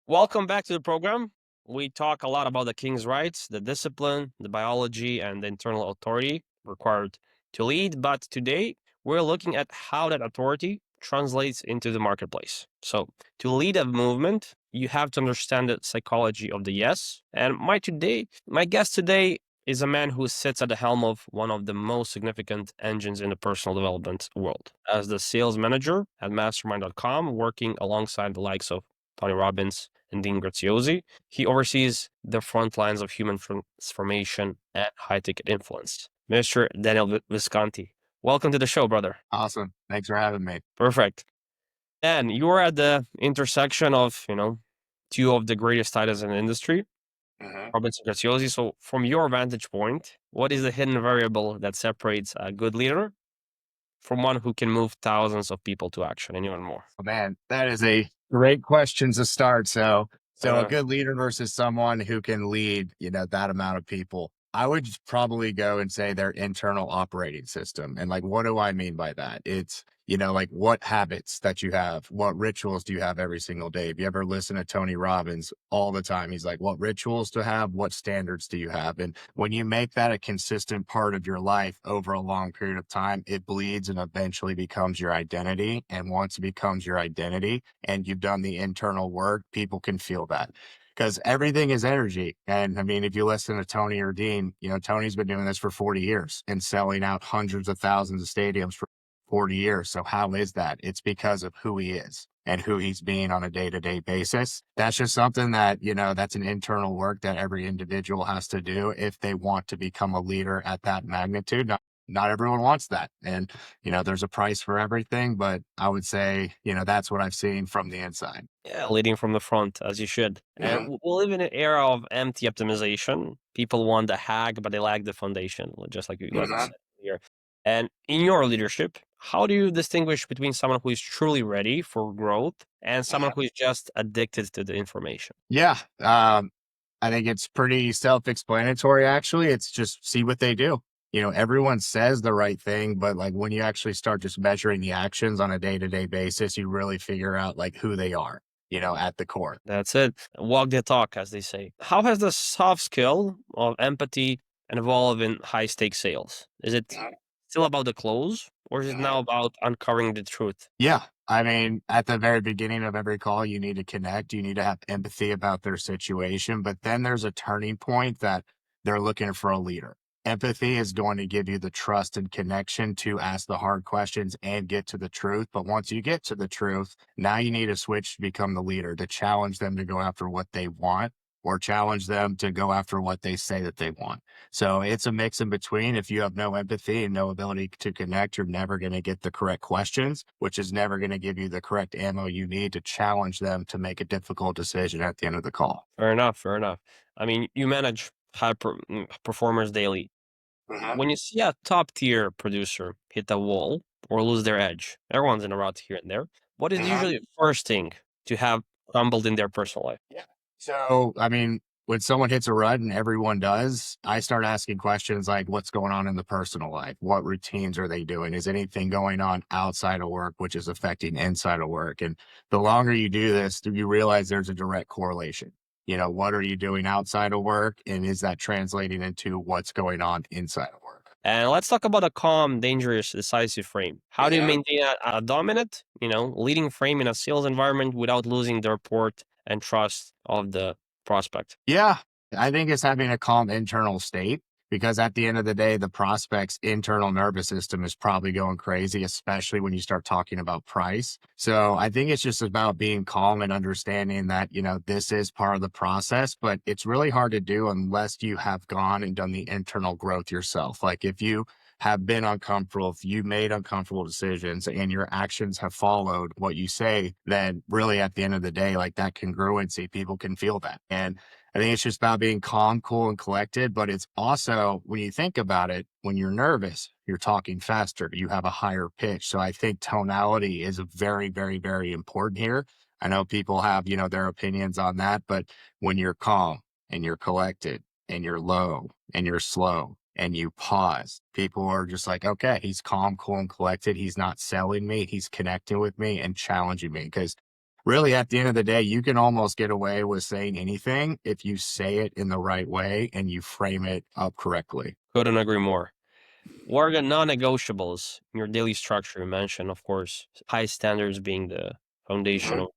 Welcome back to the program. We talk a lot about the king's rights, the discipline, the biology, and the internal authority required to lead. But today, we're looking at how that authority translates into the marketplace. So, to lead a movement, you have to understand the psychology of the yes. And my guest today is a man who sits at the helm of one of the most significant engines in the personal development world. As the sales manager at mastermind.com, working alongside the likes of Tony Robbins and Dean Graziosi. He oversees the front lines of human transformation and high ticket influence. Mr. Daniel Visconti, welcome to the show, brother. Awesome. Thanks for having me. Perfect. And you are at the intersection of, two of the greatest titles in the industry, Mhm. Robbins and Graziosi. So, from your vantage point, what is the hidden variable that separates a good leader from one who can move thousands of people to action and even more? Oh, man, that is a great question to start. So a Uh, good leader versus someone who can lead, that amount of people. I would probably go and say their internal operating system. And like, what do I mean by that? It's, like what habits that you have, what rituals do you have every single day? If you ever listen to Tony Robbins all the time, he's like, what rituals to have, what standards do you have? And when you make that a consistent part of your life over a long period of time, it bleeds and eventually becomes your identity. And once it becomes your identity and you've done the internal work, people can feel that because everything is energy. And I mean, if you listen to Tony or Dean, Tony's been doing this for 40 years and selling out hundreds of thousands of stadiums for 40 years. So how is that? It's because of who he is and who he's being on a day-to-day basis. That's just something that, that's an internal work that every individual has to do if they want to become a leader at that magnitude. Not everyone wants that. And, there's a price for everything, but I would say, that's what I've seen from the inside. Yeah, leading from the front as you should. And Mhm. we live in an era of empty optimization. People want the hack, but they lack the foundation, just like you Mhm. said here. And in your leadership, how do you distinguish between someone who is truly ready for growth and someone who is just addicted to the information? Yeah. I think it's pretty self-explanatory, actually. It's just see what they do. Everyone says the right thing, but like when you actually start just measuring the actions on a day-to-day basis, you really figure out like who they are, at the core. That's it. Walk the talk, as they say. How has the soft skill of empathy evolved in high stakes sales? Is it still about the close, or is it now about uncovering the truth? Yeah. I mean, at the very beginning of every call, you need to connect. You need to have empathy about their situation. But then there's a turning point that they're looking for a leader. Empathy is going to give you the trust and connection to ask the hard questions and get to the truth. But once you get to the truth, now you need to switch to become the leader, to challenge them to go after what they want or challenge them to go after what they say that they want. So it's a mix in between. If you have no empathy and no ability to connect, you're never going to get the correct questions, which is never going to give you the correct ammo you need to challenge them to make a difficult decision at the end of the call. Fair enough. Fair enough. I mean, you manage performers daily. Mhm. When you see a top tier producer hit a wall or lose their edge, everyone's in a rut here and there. What is Mhm. usually the first thing to have crumbled in their personal life? Yeah. So, I mean, when someone hits a rut and everyone does, I start asking questions like, what's going on in the personal life? What routines are they doing? Is anything going on outside of work, which is affecting inside of work? And the longer you do this, you realize there's a direct correlation. What are you doing outside of work? And is that translating into what's going on inside of work? And let's talk about a calm, dangerous, decisive frame. How do you Mhm. maintain a dominant, leading frame in a sales environment without losing the rapport and trust of the prospect? Yeah, I think it's having a calm internal state because at the end of the day, the prospect's internal nervous system is probably going crazy, especially when you start talking about price. So I think it's just about being calm and understanding that, this is part of the process, but it's really hard to do unless you have gone and done the internal growth yourself. Like if you have been uncomfortable, if you made uncomfortable decisions and your actions have followed what you say, then really at the end of the day, like that congruency, people can feel that. And I think it's just about being calm, cool, and collected. But it's also, when you think about it, when you're nervous, you're talking faster, you have a higher pitch. So I think tonality is very, very, very important here. I know people have, their opinions on that, but when you're calm and you're collected and you're low and you're slow and you pause, people are just like, okay, he's calm, cool, and collected. He's not selling me. He's connecting with me and challenging me because really at the end of the day, you can almost get away with saying anything if you say it in the right way and you frame it up correctly. Couldn't agree more. What are the non-negotiables in your daily structure? You mentioned, of course, high standards being the foundational.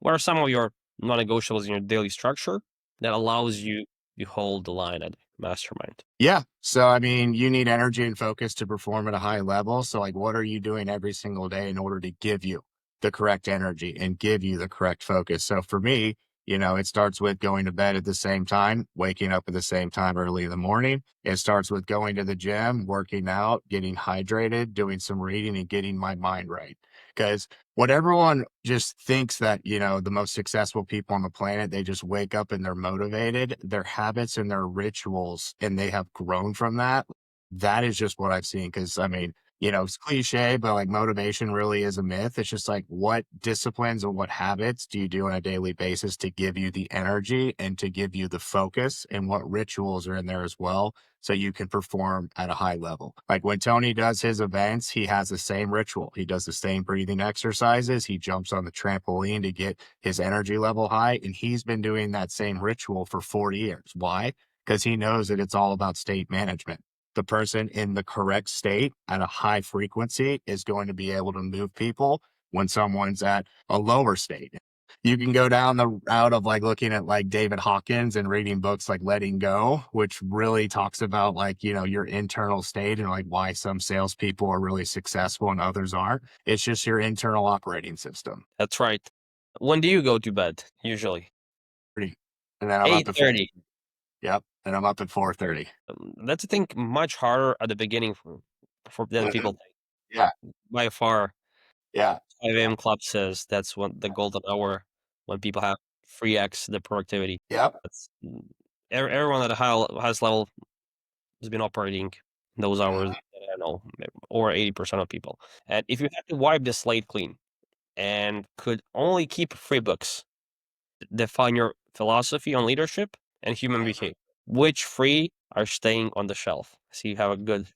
What are some of your non-negotiables in your daily structure that allows you to hold the line at mastermind? Yeah. So, I mean, you need energy and focus to perform at a high level. So, like, what are you doing every single day in order to give you the correct energy and give you the correct focus? So, for me, it starts with going to bed at the same time, waking up at the same time early in the morning. It starts with going to the gym, working out, getting hydrated, doing some reading, and getting my mind right. Because what everyone just thinks that, the most successful people on the planet, they just wake up and they're motivated, their habits and their rituals, and they have grown from that. That is just what I've seen. Cause I mean, it's cliche, but like motivation really is a myth. It's just like what disciplines or what habits do you do on a daily basis to give you the energy and to give you the focus, and what rituals are in there as well so you can perform at a high level. Like when Tony does his events, he has the same ritual. He does the same breathing exercises. He jumps on the trampoline to get his energy level high. And he's been doing that same ritual for 40 years. Why? Because he knows that it's all about state management. The person in the correct state at a high frequency is going to be able to move people when someone's at a lower state. You can go down the route of like looking at like David Hawkins and reading books like Letting Go, which really talks about like, your internal state and like why some salespeople are really successful and others aren't. It's just your internal operating system. That's right. When do you go to bed? Usually Pretty- And then I'm up at 8:30. yep. And I'm up at 4:30. That's I think much harder at the beginning for than people Mhm. think. Yeah. By far, Yeah. 5 a.m. club says that's when the golden hour when people have 3x the productivity. Yep. That's everyone at a highest level has been operating those hours. Mhm. I don't know, over 80% of people. And if you had to wipe the slate clean and could only keep 3 books, define your philosophy on leadership and human behavior, which 3 are staying on the shelf? So you have a good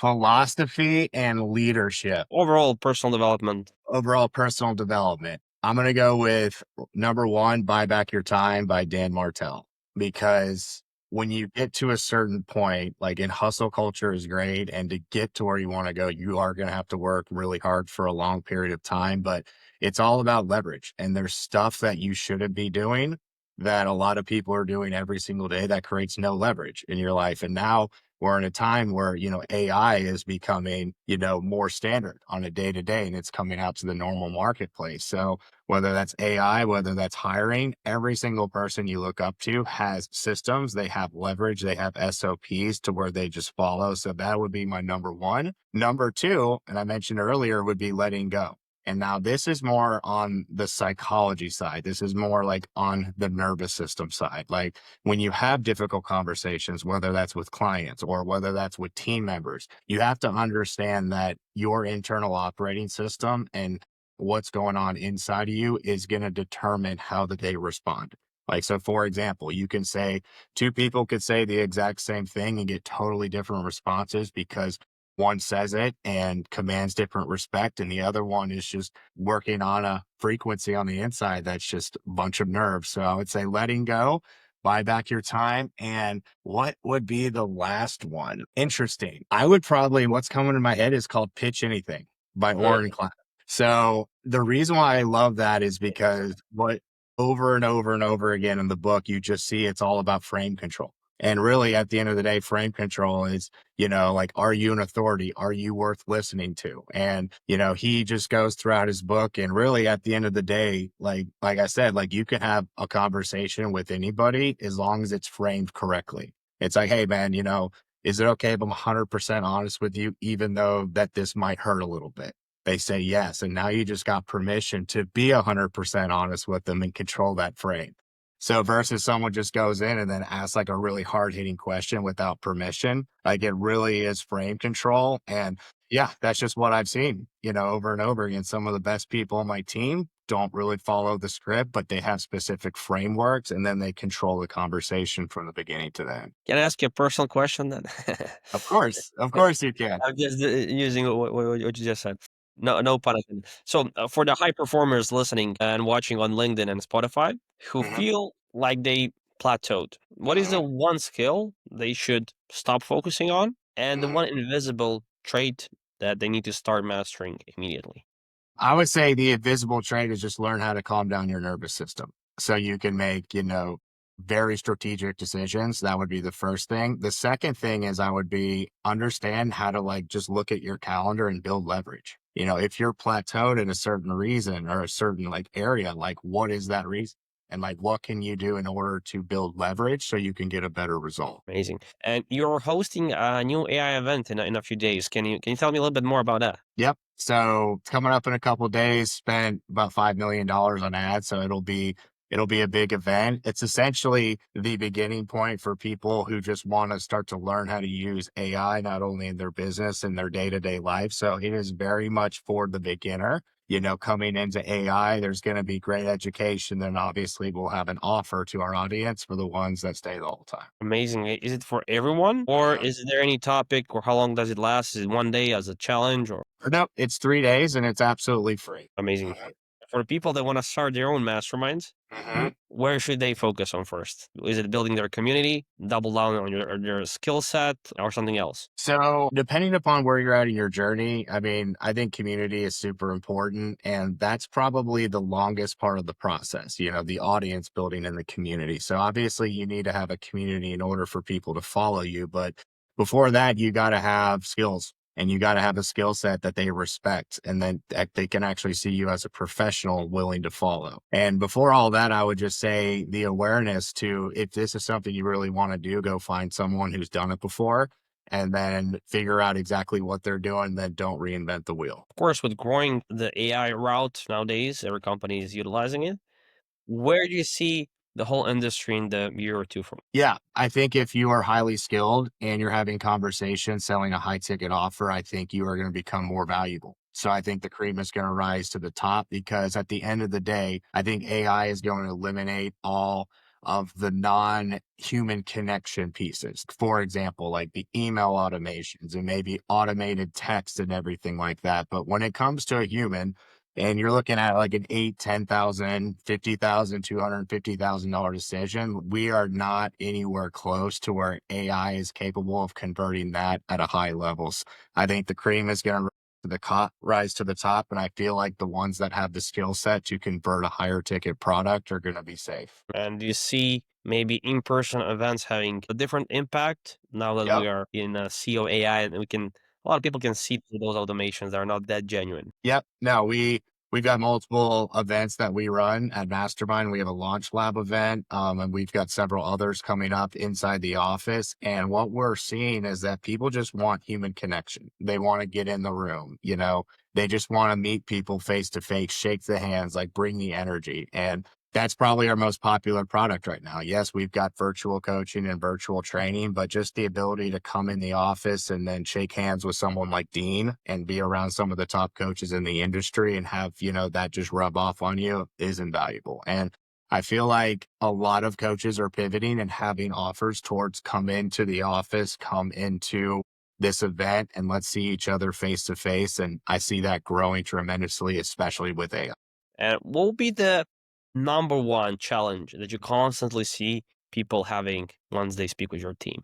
Philosophy and leadership. overall personal development. Overall personal development. I'm going to go with number one, Buy Back Your Time by Dan Martell. Because when you get to a certain point, like in hustle culture is great. And to get to where you want to go, you are going to have to work really hard for a long period of time. But it's all about leverage. And there's stuff that you shouldn't be doing that a lot of people are doing every single day that creates no leverage in your life. And now we're in a time where, AI is becoming, more standard on a day to day, and it's coming out to the normal marketplace. So whether that's AI, whether that's hiring, every single person you look up to has systems, they have leverage, they have SOPs to where they just follow. So that would be my number one. Number two, and I mentioned earlier, would be letting go. And now this is more on the psychology side. This is more like on the nervous system side. Like when you have difficult conversations, whether that's with clients or whether that's with team members, you have to understand that your internal operating system and what's going on inside of you is going to determine how that they respond. Like, so for example, you can say two people could say the exact same thing and get totally different responses because one says it and commands different respect, and the other one is just working on a frequency on the inside that's just a bunch of nerves. So I would say letting go, buy back your time. And what would be the last one? Interesting. I would probably, what's coming to my head is called Pitch Anything by Oren Klein. So the reason why I love that is because what over and over and over again in the book, you just see it's all about frame control. And really, at the end of the day, frame control is, like, are you an authority? Are you worth listening to? And, he just goes throughout his book. And really, at the end of the day, like I said, like you can have a conversation with anybody as long as it's framed correctly. It's like, hey, man, is it okay if I'm 100% honest with you, even though that this might hurt a little bit? They say yes. And now you just got permission to be 100% honest with them and control that frame. So versus someone just goes in and then asks like a really hard hitting question without permission, like it really is frame control. And yeah, that's just what I've seen, over and over again. Some of the best people on my team don't really follow the script, but they have specific frameworks and then they control the conversation from the beginning to the end. Can I ask you a personal question then? Of course you can. I'm just using what you just said. No, no pun intended. So, for the high performers listening and watching on LinkedIn and Spotify who Mhm, feel like they plateaued, what is the mhm, one skill they should stop focusing on and the mhm. one invisible trait that they need to start mastering immediately? I would say the invisible trait is just learn how to calm down your nervous system so you can make, very strategic decisions. That would be the first thing. The second thing is I would be understand how to like just look at your calendar and build leverage. If you're plateaued in a certain reason or a certain like area, like what is that reason? And like what can you do in order to build leverage so you can get a better result? Amazing. And you're hosting a new AI event in a few days. Can you tell me a little bit more about that? Yep. So coming up in a couple of days, spent about $5 million on ads. So it'll be a big event. It's essentially the beginning point for people who just want to start to learn how to use AI, not only in their business and their day-to-day life. So it is very much for the beginner. Coming into AI, there's going to be great education. Then obviously we'll have an offer to our audience for the ones that stay the whole time. Amazing. Is it for everyone, or is there any topic, or how long does it last? Is it one day as a challenge, or No, it's 3 days and it's absolutely free. amazing? Mhm, For people that want to start their own masterminds, mhm. where should they focus on first? Is it building their community, double down on your skill set, or something else? So, depending upon where you're at in your journey, I mean, I think community is super important. And that's probably the longest part of the process, the audience building in the community. So, obviously, you need to have a community in order for people to follow you. But before that, you got to have skills and you got to have a skill set that they respect and then that they can actually see you as a professional willing to follow. And before all that, I would just say the awareness to if this is something you really want to do, go find someone who's done it before and then figure out exactly what they're doing, then don't reinvent the wheel. Of course, with growing the AI route nowadays, every company is utilizing it. Where do you see the whole industry in the year or two from? Yeah, I think if you are highly skilled and you're having conversations, selling a high ticket offer, I think you are going to become more valuable. So I think the cream is going to rise to the top because at the end of the day, I think AI is going to eliminate all of the non-human connection pieces. For example, like the email automations and maybe automated text and everything like that. But when it comes to a human, and you're looking at like an 8, 10,000, 50,000, $250,000 decision. We are not anywhere close to where AI is capable of converting that at a high levels. I think the cream is going to rise to the top, and I feel like the ones that have the skill set to convert a higher ticket product are going to be safe. And do you see maybe in-person events having a different impact now that Yep. we are in a sea of AI and a lot of people can see through those automations that are not that genuine? Yep. No, we've got multiple events that we run at Mastermind. We have a launch lab event, and we've got several others coming up inside the office. And what we're seeing is that people just want human connection. They want to get in the room, they just want to meet people face to face, shake the hands, like bring the energy. And that's probably our most popular product right now. Yes, we've got virtual coaching and virtual training, but just the ability to come in the office and then shake hands with someone like Dean and be around some of the top coaches in the industry and have, that just rub off on you is invaluable. And I feel like a lot of coaches are pivoting and having offers towards come into the office, come into this event, and let's see each other face to face. And I see that growing tremendously, especially with AI. And what will be the number one challenge that you constantly see people having once they speak with your team?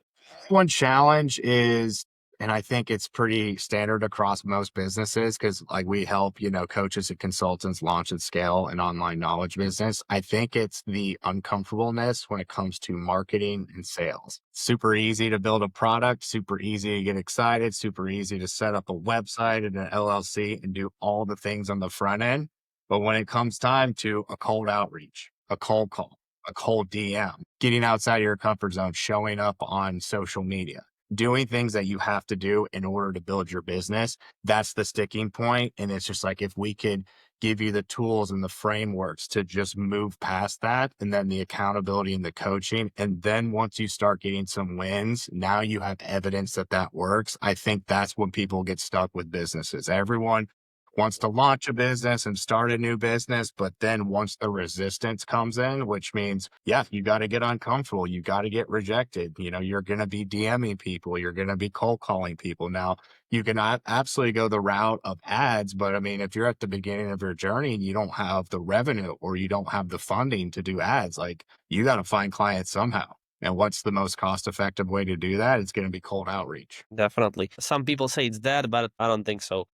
One challenge is, and I think it's pretty standard across most businesses because, like, we help, coaches and consultants launch and scale an online knowledge business. I think it's the uncomfortableness when it comes to marketing and sales. Super easy to build a product, super easy to get excited, super easy to set up a website and an LLC and do all the things on the front end. But when it comes time to a cold outreach, a cold call, a cold DM, getting outside of your comfort zone, showing up on social media, doing things that you have to do in order to build your business. That's the sticking point. And it's just like, if we could give you the tools and the frameworks to just move past that, and then the accountability and the coaching. And then once you start getting some wins, now you have evidence that that works. I think that's when people get stuck with businesses. Everyone wants to launch a business and start a new business. But then once the resistance comes in, which means, yeah, you got to get uncomfortable, you got to get rejected. You're going to be DMing people, you're going to be cold calling people. Now, you can absolutely go the route of ads, but I mean, if you're at the beginning of your journey and you don't have the revenue or you don't have the funding to do ads, like you got to find clients somehow. And what's the most cost effective way to do that? It's going to be cold outreach. Definitely. Some people say it's dead, but I don't think so.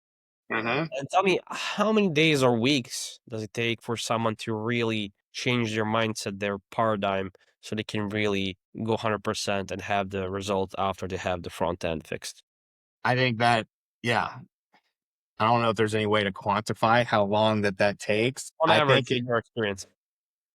Hmm. And tell me, how many days or weeks does it take for someone to really change their mindset, their paradigm, so they can really go 100% and have the result after they have the front end fixed? I think that, yeah, I don't know if there's any way to quantify how long that takes. On I think average, it in your experience.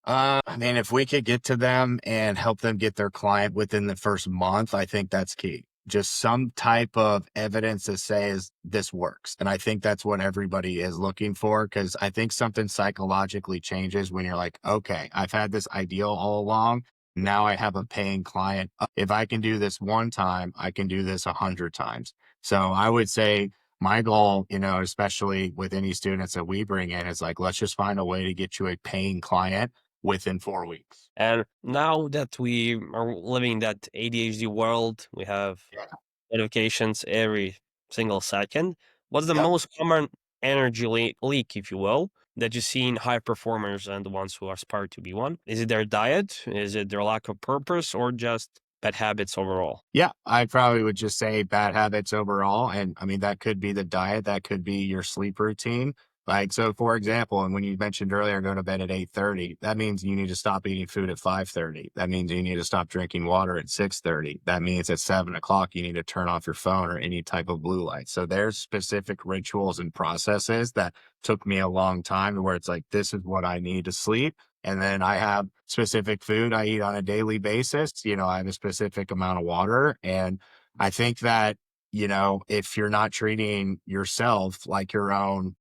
I mean, if we could get to them and help them get their client within the first month, I think that's key. Just some type of evidence that says this works. And I think that's what everybody is looking for because I think something psychologically changes when you're like, okay, I've had this ideal all along. Now I have a paying client. If I can do this one time, I can do this 100 times. So I would say my goal, especially with any students that we bring in, is like, let's just find a way to get you a paying client within 4 weeks. And now that we are living in that ADHD world, we have Yeah. notifications every single second. What's the Yep. most common energy leak, if you will, that you see in high performers and the ones who aspire to be one? Is it their diet? Is it their lack of purpose or just bad habits overall? Yeah, I probably would just say bad habits overall. And I mean, that could be the diet, that could be your sleep routine. Like, so for example, and when you mentioned earlier going to bed at 8:30, that means you need to stop eating food at 5:30. That means you need to stop drinking water at 6:30. That means at 7 o'clock, you need to turn off your phone or any type of blue light. So there's specific rituals and processes that took me a long time to where it's like, this is what I need to sleep. And then I have specific food I eat on a daily basis. I have a specific amount of water. And I think that, if you're not treating yourself like your own,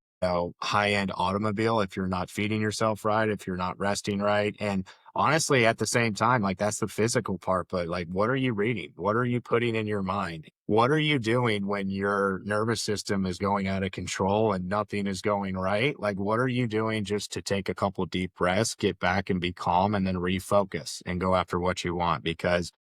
high end automobile, if you're not feeding yourself right, if you're not resting right. And honestly, at the same time, like that's the physical part, but like, what are you reading? What are you putting in your mind? What are you doing when your nervous system is going out of control and nothing is going right? Like, what are you doing just to take a couple deep breaths, get back and be calm, and then refocus and go after what you want? Because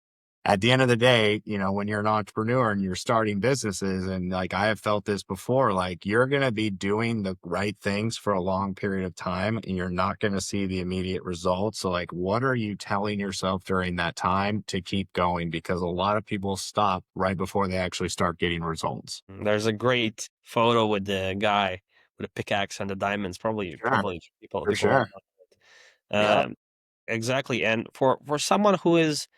at the end of the day, when you're an entrepreneur and you're starting businesses, and like I have felt this before, like you're going to be doing the right things for a long period of time and you're not going to see the immediate results. So, like, what are you telling yourself during that time to keep going? Because a lot of people stop right before they actually start getting results. There's a great photo with the guy with a pickaxe and the diamonds. Sure. Probably For people sure. know. Yep. Exactly. And for someone who's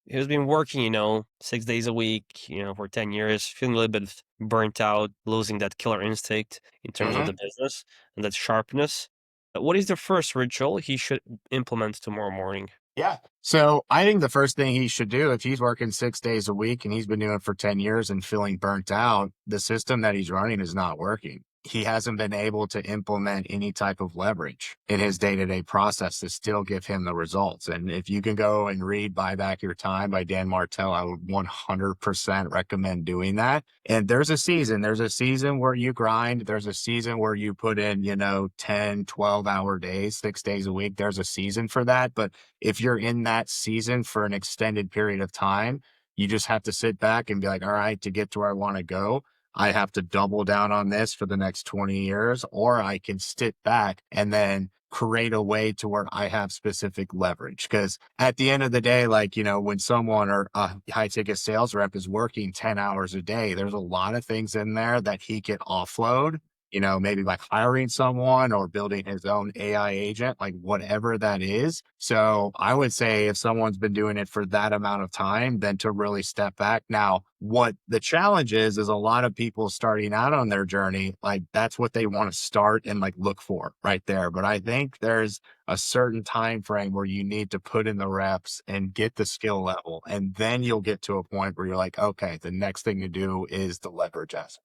been working, 6 days a week, for 10 years, feeling a little bit burnt out, losing that killer instinct in terms of Mhm. the business and that sharpness. What is the first ritual he should implement tomorrow morning? Yeah. So I think the first thing he should do if he's working 6 days a week and he's been doing it for 10 years and feeling burnt out, the system that he's running is not working. He hasn't been able to implement any type of leverage in his day to day process to still give him the results. And if you can go and read Buy Back Your Time by Dan Martell, I would 100% recommend doing that. And there's a season where you grind, there's a season where you put in, 10, 12-hour days, 6 days a week. There's a season for that. But if you're in that season for an extended period of time, you just have to sit back and be like, all right, to get to where I want to go, I have to double down on this for the next 20 years, or I can sit back and then create a way to where I have specific leverage. Because at the end of the day, like, when someone or a high ticket sales rep is working 10 hours a day, there's a lot of things in there that he could offload, maybe by hiring someone or building his own AI agent, like whatever that is. So I would say if someone's been doing it for that amount of time, then to really step back. Now, what the challenge is a lot of people starting out on their journey, like that's what they want to start and like look for right there. But I think there's a certain time frame where you need to put in the reps and get the skill level. And then you'll get to a point where you're like, okay, the next thing to do is the leverage aspect.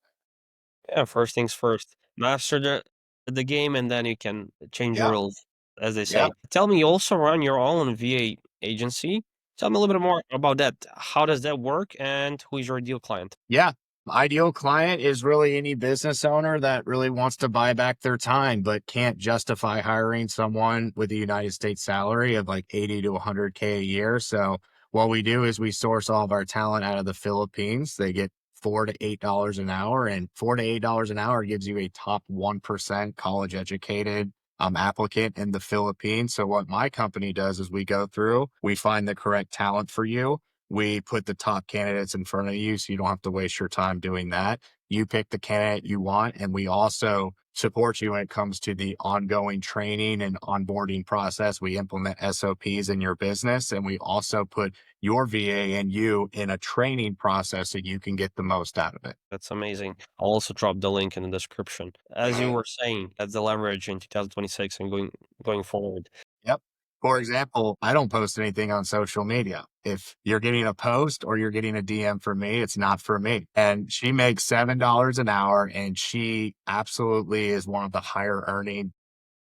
Yeah, first things first. Master the game and then you can change your Yeah. rules, as they Yeah. say. Tell me, you also run your own VA agency. Tell me a little bit more about that. How does that work and who is your ideal client? Yeah. Ideal client is really any business owner that really wants to buy back their time, but can't justify hiring someone with a United States salary of like 80 to 100K a year. So what we do is we source all of our talent out of the Philippines. They get $4 to $8 an hour, and $4 to $8 an hour gives you a top 1% college educated applicant in the Philippines. So what my company does is we go through, we find the correct talent for you, we put the top candidates in front of you so you don't have to waste your time doing that. You pick the candidate you want, and we also support you when it comes to the ongoing training and onboarding process. We implement SOPs in your business, and we also put your VA and you in a training process so you can get the most out of it. That's amazing. I'll also drop the link in the description. As you were saying, that's the leverage in 2026 and going forward. Yep. For example, I don't post anything on social media. If you're getting a post or you're getting a DM from me, it's not for me. And she makes $7 an hour, and she absolutely is one of the higher earning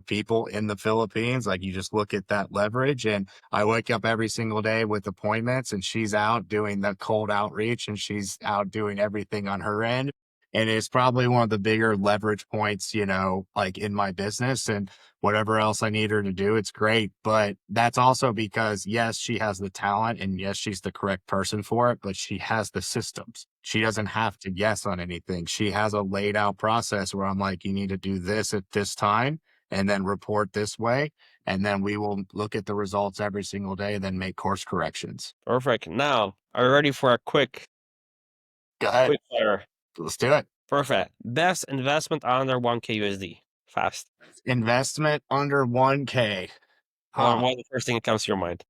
people in the Philippines. Like, you just look at that leverage. And I wake up every single day with appointments, and she's out doing the cold outreach, and she's out doing everything on her end. And it's probably one of the bigger leverage points, like in my business, and whatever else I need her to do, it's great. But that's also because, yes, she has the talent, and yes, she's the correct person for it, but she has the systems. She doesn't have to guess on anything. She has a laid out process where I'm like, you need to do this at this time and then report this way. And then we will look at the results every single day, then make course corrections. Perfect. Now, are you ready for a Go ahead. quick fire? Let's do it. Perfect. Best investment under 1K USD. Fast. Investment under 1K. What Huh. what the first thing that comes to your mind?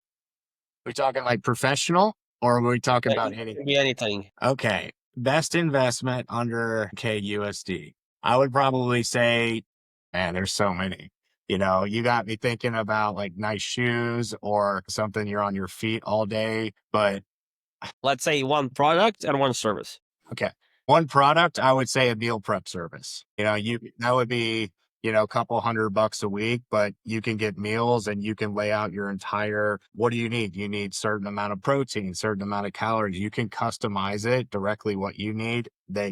We talking like professional, or are we talking about It anything? can be anything. Okay. Best investment under KUSD. I would probably say, man, there's so many. You got me thinking about like nice shoes or something you're on your feet all day. But Let's say one product and one service. okay, one product, I would say a meal prep service. That would be, a couple $100 a week, but you can get meals and you can lay out your entire, what do you need? You need certain amount of protein, certain amount of calories. You can customize it directly what you need.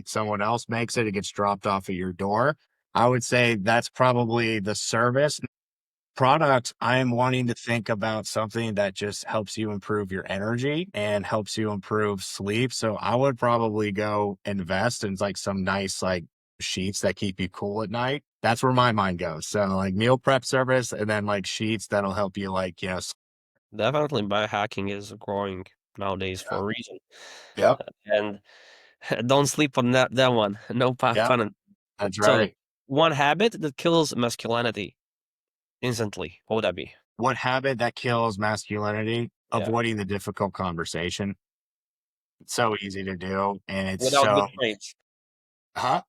Someone else makes it, it gets dropped off at your door. I would say that's probably the service. Product, I am wanting to think about something that just helps you improve your energy and helps you improve sleep. So I would probably go invest in like some nice like sheets that keep you cool at night. That's where my mind goes. So like meal prep service, and then like sheets that'll help you like, Definitely biohacking is growing nowadays for yeah. a reason. Yep. And don't sleep on that one. No Yep. pun. That's So, right. one habit that kills masculinity instantly. What would that be? What habit that kills masculinity? Yeah. Avoiding the difficult conversation. It's so easy to do. And it's Without good so, frames. huh?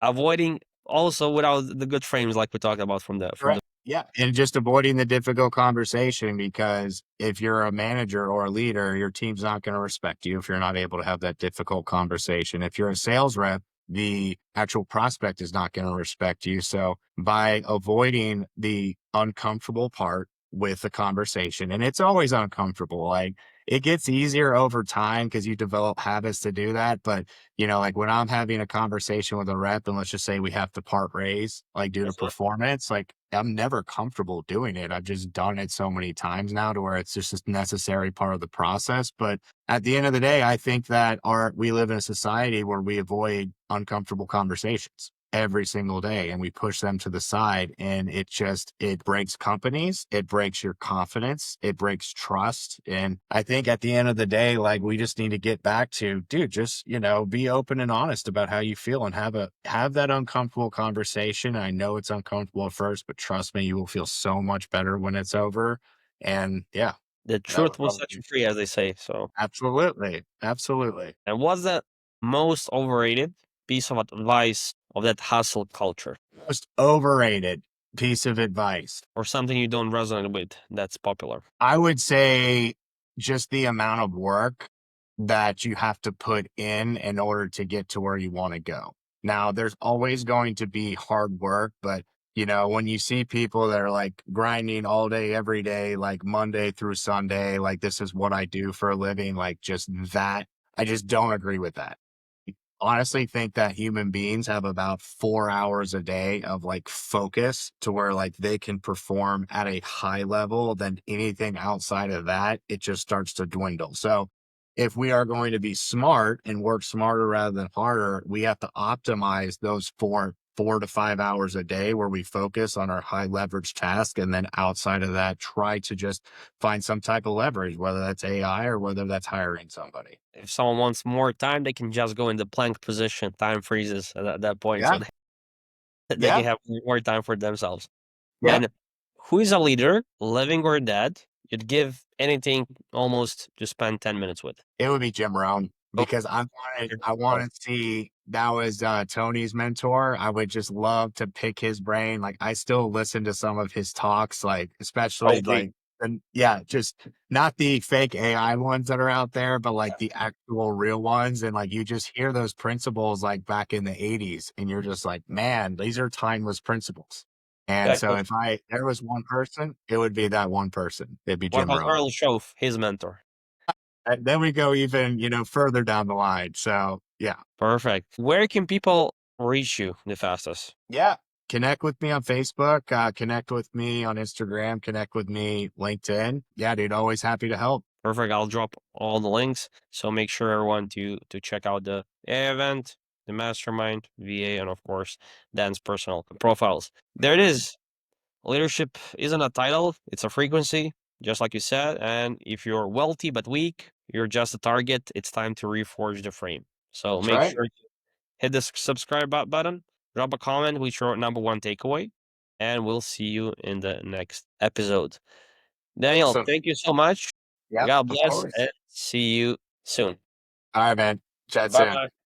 Avoiding also without the good frames like we talked about from the Correct. Yeah, and just avoiding the difficult conversation, because if you're a manager or a leader, your team's not going to respect you if you're not able to have that difficult conversation. If you're a sales rep, the actual prospect is not going to respect you. So by avoiding the uncomfortable part with the conversation, and it's always uncomfortable, like it gets easier over time because you develop habits to do that. But like when I'm having a conversation with a rep, and let's just say we have to part ways, like due to Mhm. performance, like I'm never comfortable doing it. I've just done it so many times now to where it's just a necessary part of the process. But at the end of the day, I think that we live in a society where we avoid uncomfortable conversations every single day, and we push them to the side, and it breaks companies, it breaks your confidence, it breaks trust. And I think at the end of the day, like we just need to get back to, dude, just be open and honest about how you feel, and have that uncomfortable conversation. I know it's uncomfortable at first, but trust me, you will feel so much better when it's over. And yeah, The that truth would will set probably, you free, as they say. So, absolutely, absolutely. and what's the most overrated piece of advice of that hustle culture, Most overrated piece of advice, or something you don't resonate with that's popular? I would say, just the amount of work that you have to put in order to get to where you want to go. Now, there's always going to be hard work, but when you see people that are like grinding all day, every day, like Monday through Sunday, like this is what I do for a living, like just that, I just don't agree with that. honestly think that human beings have about 4 hours a day of, like, focus to where, like, they can perform at a high level, then anything outside of that, it just starts to dwindle. So, if we are going to be smart and work smarter rather than harder, we have to optimize those 4 to 5 hours a day where we focus on our high leverage task, and then outside of that, try to just find some type of leverage, whether that's AI or whether that's hiring somebody. If someone wants more time, they can just go in the plank position. Time freezes at that point, so Yeah, they can yeah, have more time for themselves. yeah. And who is a leader, living or dead, you'd give anything almost to spend 10 minutes with? It would be Jim Rohn Oh, because I wanna see that was, Tony's mentor. I would just love to pick his brain. Like, I still listen to some of his talks, like, especially, OG. like and yeah, just not the fake AI ones that are out there, but, like, Yeah. the actual real ones, and, like, you just hear those principles, like, back in the '80s, and you're just like, "Man, these are timeless principles." And Yeah, so if I there was one person, it would be that one person. It'd be what Jim about Rohn. Earl Shoaff, his mentor? And then we go even, further down the line. So, yeah. Perfect. Where can people reach you the fastest? Yeah. Connect with me on Facebook, connect with me on Instagram, connect with me LinkedIn. Yeah, dude, always happy to help. Perfect. I'll drop all the links. So make sure everyone to check out the AA event, the mastermind, VA, and of course, Dan's personal profiles. There it is. Leadership isn't a title, it's a frequency, just like you said. And if you're wealthy but weak, you're just a target. It's time to reforge the frame. So That's make right. sure to hit the subscribe button, drop a comment with your number one takeaway, and we'll see you in the next episode. Daniel, Awesome. thank you so much. Yep, God of bless course. and see you soon. All right, man. Chat Bye soon. bye.